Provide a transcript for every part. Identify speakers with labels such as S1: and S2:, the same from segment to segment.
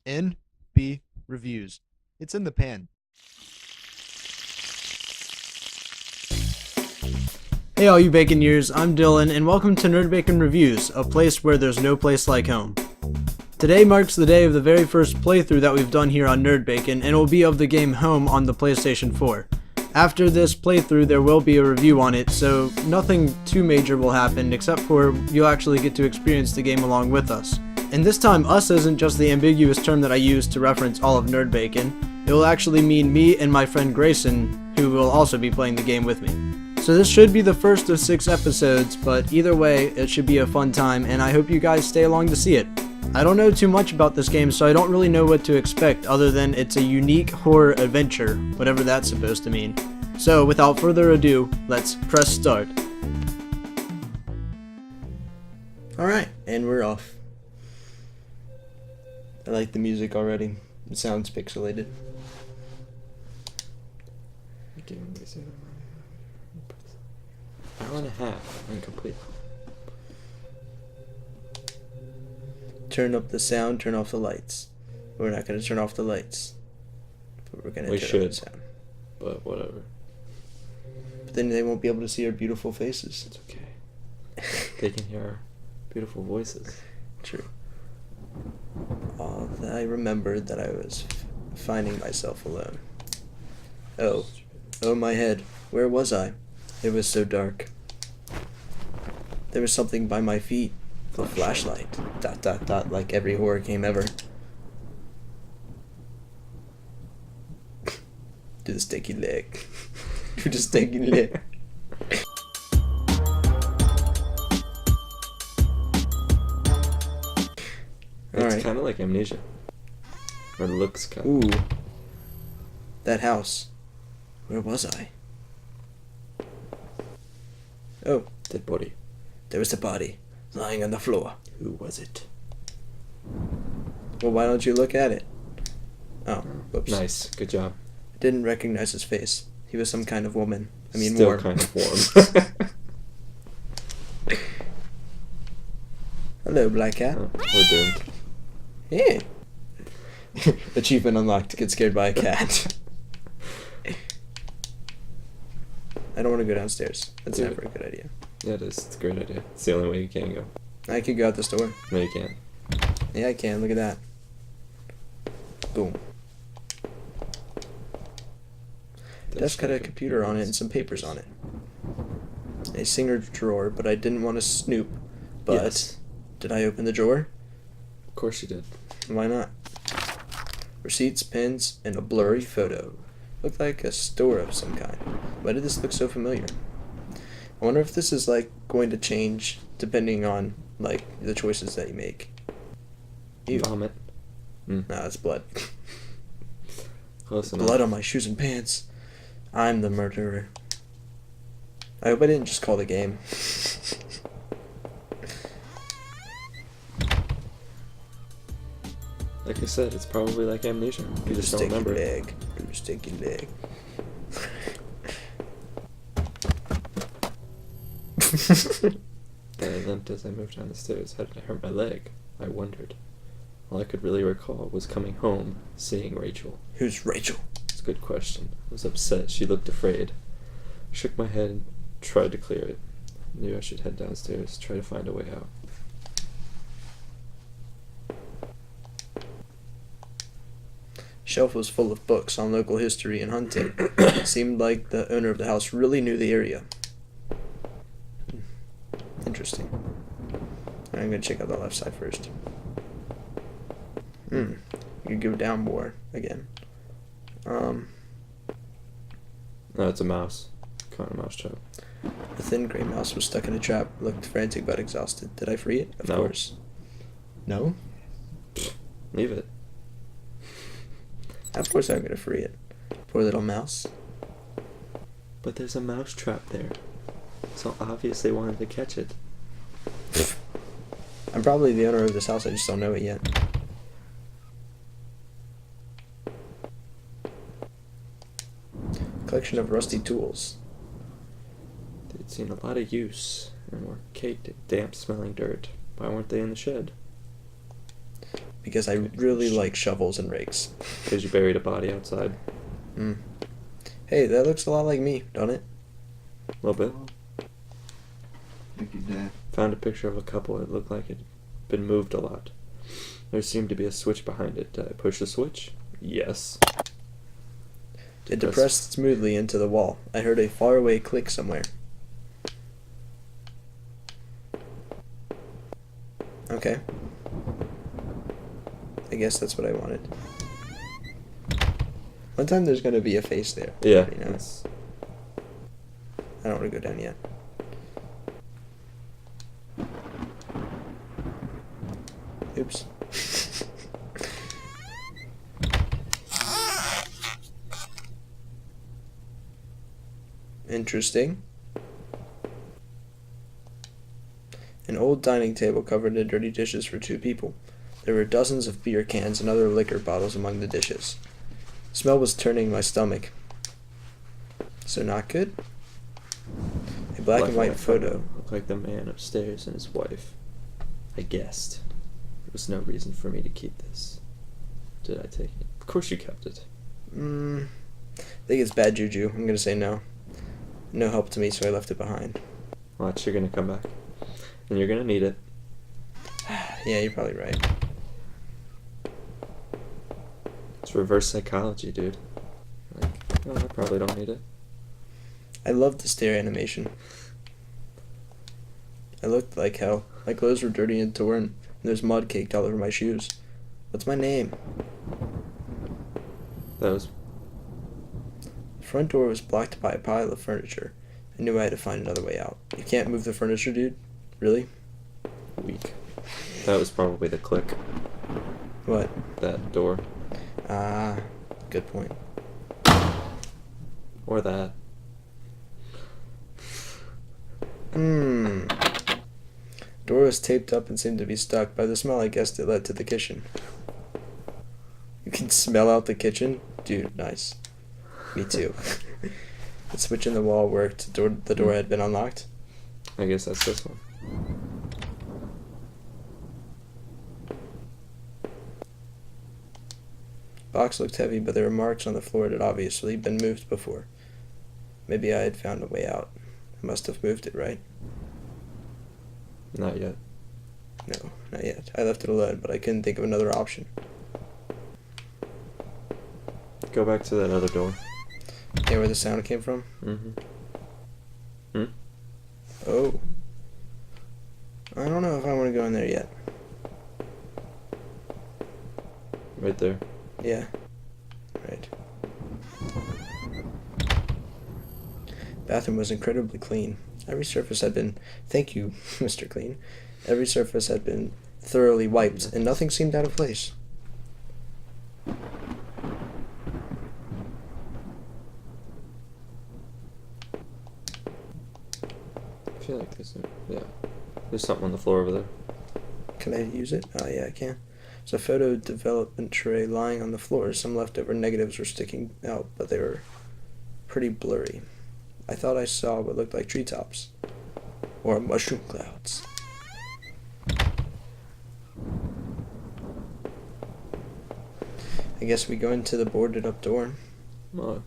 S1: NB Reviews. It's in the pan. Hey all you Baconeers, I'm Dylan, and welcome to Nerd Bacon Reviews, a place where there's no place like home. Today marks the day of the very first playthrough that we've done here on Nerd Bacon, and it will be of the game Home on the PlayStation 4. After this playthrough, there will be a review on it, so nothing too major will happen, except for you'll actually get to experience the game along with us. And this time, us isn't just the ambiguous term that I use to reference all of Nerd Bacon. It will actually mean me and my friend Grayson, who will also be playing the game with me. So this should be the first of 6 episodes, but either way, it should be a fun time, and I hope you guys stay along to see it. I don't know too much about this game, so I don't really know what to expect other than it's a unique horror adventure, whatever that's supposed to mean. So without further ado, let's press start. Alright, and we're off. I like the music already. It sounds pixelated.
S2: Hour and a half, incomplete.
S1: Turn up the sound, turn off the lights. We're not going to turn off the lights, but we're going to turn up the sound.
S2: But whatever.
S1: But then they won't be able to see our beautiful faces.
S2: It's okay. They can hear our beautiful voices.
S1: True. I remembered that I was finding myself alone. Oh my head. Where was I? It was so dark. There was something by my feet. A flashlight. ... like every horror game ever. Do the sticky leg. Do the sticky leg.
S2: It's kind of like Amnesia. Or looks kind of.
S1: Ooh. That house. Where was I? Oh.
S2: Dead body.
S1: There was a body lying on the floor.
S2: Who was it?
S1: Well, why don't you look at it? Oh, whoops.
S2: Nice. Good job.
S1: I didn't recognize his face. He was some kind of woman. I mean,
S2: Still
S1: warm.
S2: kind of warm.
S1: Hello, Black Cat.
S2: Oh, we're doomed.
S1: Yeah. Achievement unlocked. Get scared by a cat. I don't want to go downstairs. That's
S2: Dude.
S1: never a good idea.
S2: Yeah, it is. It's a great idea. It's the only way you can go.
S1: I could go out this door.
S2: No, you can't.
S1: Yeah, I can. Look at that. Boom. Desk had a computer on it and some papers on it. A Singer drawer, but I didn't want to snoop. But
S2: Yes.
S1: did I open the drawer?
S2: Of course you did.
S1: Why not? Receipts, pens, and a blurry photo. Looked like a store of some kind. Why did this look so familiar? I wonder if this is like going to change depending on like the choices that you make. Ew.
S2: Vomit.
S1: Nah, that's blood.
S2: Close enough.
S1: Blood on my shoes and pants. I'm the murderer. I hope I didn't just call the game.
S2: Like I said, it's probably like Amnesia. You just don't
S1: Sticky
S2: remember it.
S1: leg. Do the sticky leg.
S2: Then I limped as I moved down the stairs. How did I hurt my leg? I wondered. All I could really recall was coming home, seeing Rachel.
S1: Who's Rachel?
S2: It's a good question. I was upset. She looked afraid. I shook my head and tried to clear it. I knew I should head downstairs, try to find a way out.
S1: Shelf was full of books on local history and hunting. It seemed like the owner of the house really knew the area. Interesting. I'm gonna check out the left side first. You could go down more again.
S2: No, it's a mouse. Kind of mouse trap.
S1: The thin gray mouse was stuck in a trap, looked frantic but exhausted. Did I free it? Of
S2: No.
S1: course. No?
S2: Leave it.
S1: Of course I'm gonna free it. Poor little mouse.
S2: But there's a mouse trap there. So obvious they wanted to catch it.
S1: I'm probably the owner of this house, I just don't know it yet. Collection of rusty tools.
S2: They'd seen a lot of use and were caked in damp smelling dirt. Why weren't they in the shed?
S1: because I really like shovels and rakes.
S2: Because you buried a body outside.
S1: Hey, that looks a lot like me, don't it?
S2: A little bit.
S3: Thank you, Dad.
S2: Found a picture of a couple that looked like it had been moved a lot. There seemed to be a switch behind it. Did I push the switch? Yes.
S1: It depressed smoothly into the wall. I heard a faraway click somewhere. Okay. I guess that's what I wanted. One time there's gonna be a face there.
S2: Yeah.
S1: You know? I don't want to go down yet. Oops. Interesting. An old dining table covered in dirty dishes for 2 people. There were dozens of beer cans and other liquor bottles among the dishes. The smell was turning my stomach. So not good? A black and white photo.
S2: Looked like the man upstairs and his wife. I guessed. There was no reason for me to keep this. Did I take it? Of course you kept it.
S1: I think it's bad juju. I'm gonna say no. No help to me, so I left it behind.
S2: Watch, you're gonna come back. And you're gonna need it.
S1: Yeah, you're probably right.
S2: It's reverse psychology, dude. Like, oh, I probably don't need it.
S1: I loved the stair animation. I looked like hell. My clothes were dirty and torn, and there's mud caked all over my shoes. What's my name?
S2: That was
S1: The front door was blocked by a pile of furniture. I knew I had to find another way out. You can't move the furniture, dude? Really?
S2: weak. That was probably the click.
S1: What?
S2: That door.
S1: Good point.
S2: Or that.
S1: Door was taped up and seemed to be stuck. By the smell, I guessed it led to the kitchen. You can smell out the kitchen? Dude, nice. Me too. The switch in the wall worked. The door had been unlocked.
S2: I guess that's this one.
S1: Box looked heavy, but there were marks on the floor that had obviously been moved before. Maybe I had found a way out. I must have moved it, right?
S2: Not yet.
S1: No, not yet. I left it alone, but I couldn't think of another option.
S2: Go back to that other door.
S1: Yeah, where the sound came from?
S2: Hmm?
S1: Oh. I don't know if I want to go in there yet.
S2: Right there.
S1: Yeah. Right. Bathroom was incredibly clean. Every surface had been... Thank you, Mr. Clean. Every surface had been thoroughly wiped, and nothing seemed out of place.
S2: I feel like there's something on the floor over there.
S1: Can I use it? Oh, yeah, I can. There's a photo development tray lying on the floor. Some leftover negatives were sticking out, but they were pretty blurry. I thought I saw what looked like treetops. Or mushroom clouds. I guess we go into the boarded up door.
S2: Well,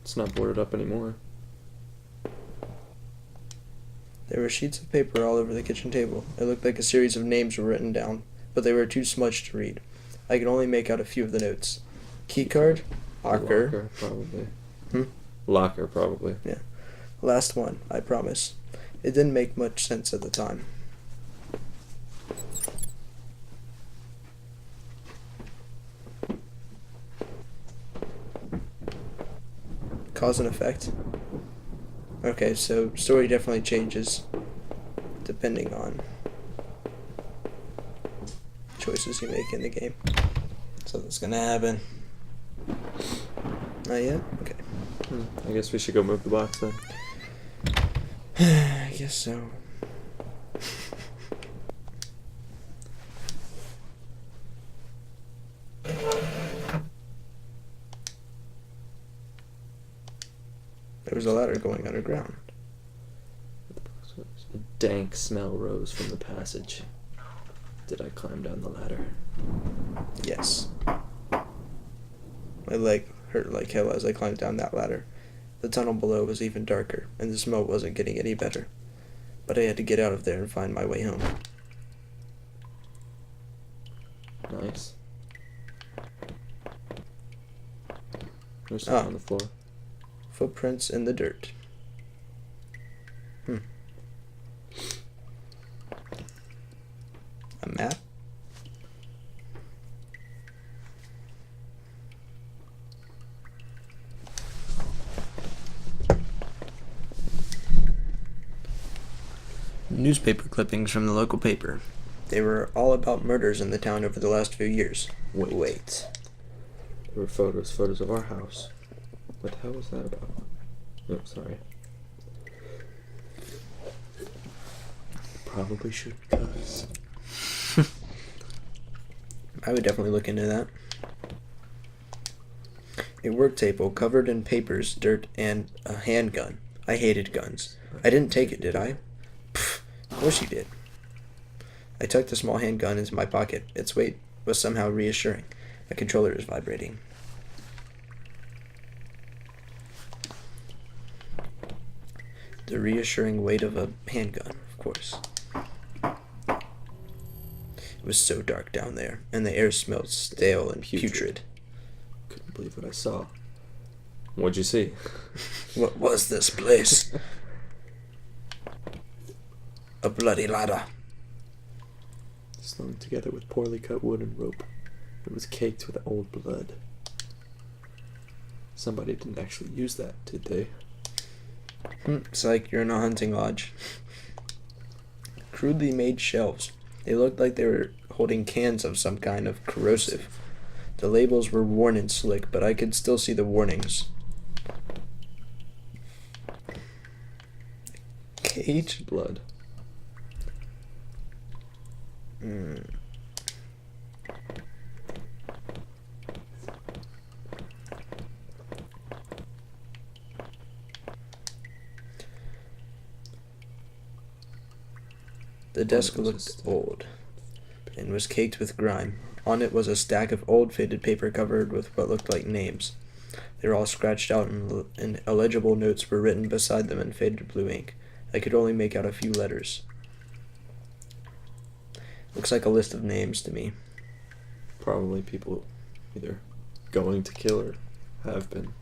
S2: it's not boarded up anymore.
S1: There were sheets of paper all over the kitchen table. It looked like a series of names were written down, but they were too smudged to read. I could only make out a few of the notes. Keycard? Locker.
S2: Locker, probably.
S1: Hmm?
S2: Locker, probably.
S1: Yeah. Last one, I promise. It didn't make much sense at the time. Cause and effect. Okay, so story definitely changes depending on choices you make in the game. So that's gonna happen. Not yet? Okay.
S2: I guess we should go move the box then.
S1: I guess so. There was a ladder going underground.
S2: A dank smell rose from the passage. Did I climb down the ladder?
S1: Yes. My leg hurt like hell as I climbed down that ladder. The tunnel below was even darker, and the smell wasn't getting any better. But I had to get out of there and find my way home.
S2: Nice. There's something on the floor.
S1: Footprints in the dirt. A map? Newspaper clippings from the local paper. They were all about murders in the town over the last few years. Wait.
S2: There were photos of our house. What the hell was that about? Oh, sorry. Probably should because.
S1: I would definitely look into that. A work table covered in papers, dirt, and a handgun. I hated guns. I didn't take it, did I? Pfft, of course you did. I tucked the small handgun into my pocket. Its weight was somehow reassuring. The controller is vibrating. The reassuring weight of a handgun, of course. It was so dark down there, and the air smelled stale and putrid.
S2: Couldn't believe what I saw. What'd you see?
S1: What was this place? A bloody ladder.
S2: Slung together with poorly cut wood and rope. It was caked with old blood. Somebody didn't actually use that, did they?
S1: It's like you're in a hunting lodge. Crudely made shelves. They looked like they were holding cans of some kind of corrosive. The labels were worn and slick, but I could still see the warnings. Cage?
S2: Blood.
S1: The desk looked old and was caked with grime. On it was a stack of old faded paper covered with what looked like names. They were all scratched out and illegible notes were written beside them in faded blue ink. I could only make out a few letters. Looks like a list of names to me.
S2: Probably people either going to kill or have been.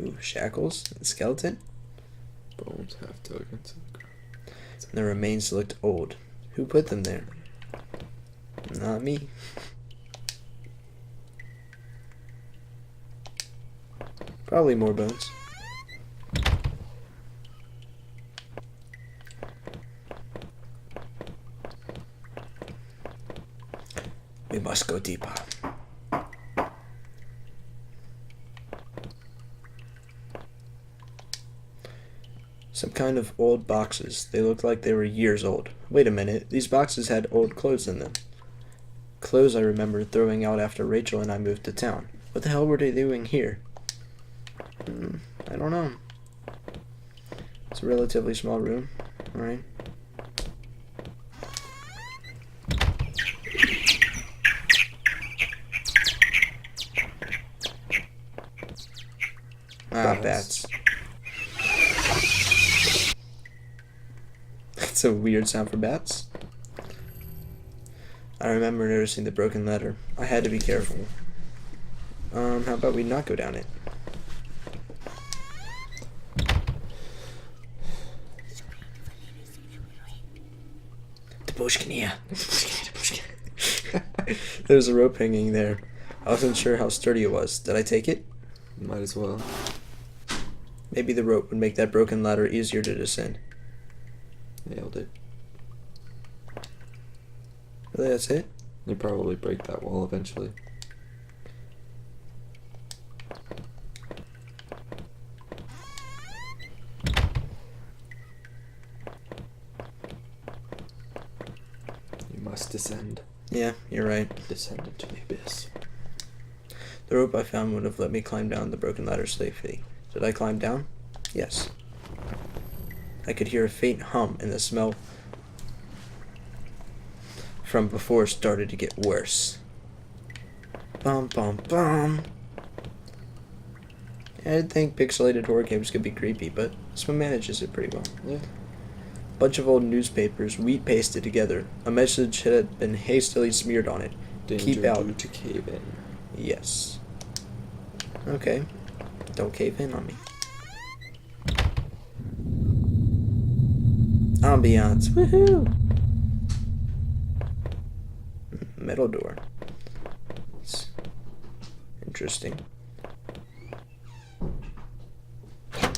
S1: Ooh, shackles and skeleton.
S2: Bones half dug into the ground.
S1: The remains looked old. Who put them there? Not me. Probably more bones. We must go deeper. Some kind of old boxes. They looked like they were years old. Wait a minute, these boxes had old clothes in them. Clothes I remember throwing out after Rachel and I moved to town. What the hell were they doing here? I don't know. It's a relatively small room, right? Bats. That's a weird sound for bats. I remember noticing the broken ladder. I had to be careful. How about we not go down it? The bush can hear. There's a rope hanging there. I wasn't sure how sturdy it was. Did I take it?
S2: Might as well.
S1: Maybe the rope would make that broken ladder easier to descend.
S2: Nailed it.
S1: Really, that's it?
S2: You probably break that wall eventually. You must descend.
S1: Yeah, you're right.
S2: Descend into the abyss.
S1: The rope I found would have let me climb down the broken ladder safely. Did I climb down? Yes. I could hear a faint hum, and the smell from before started to get worse. Bum bum bum. I didn't think pixelated horror games could be creepy, but this one manages it pretty well.
S2: Yeah.
S1: Bunch of old newspapers, wheat pasted together. A message had been hastily smeared on it.
S2: Danger
S1: Keep out.
S2: due to cave in.
S1: Yes. Okay. Don't cave in on me. Ambiance. Woohoo! Metal door. It's interesting. I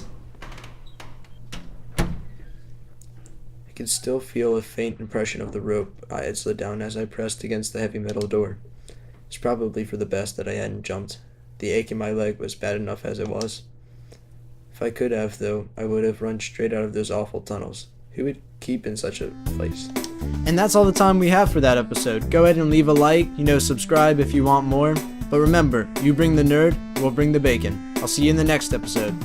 S1: could still feel a faint impression of the rope I had slid down as I pressed against the heavy metal door. It's probably for the best that I hadn't jumped. The ache in my leg was bad enough as it was. If I could have, though, I would have run straight out of those awful tunnels. Who would keep in such a place? And that's all the time we have for that episode. Go ahead and leave a like, subscribe if you want more. But remember, you bring the nerd, we'll bring the bacon. I'll see you in the next episode.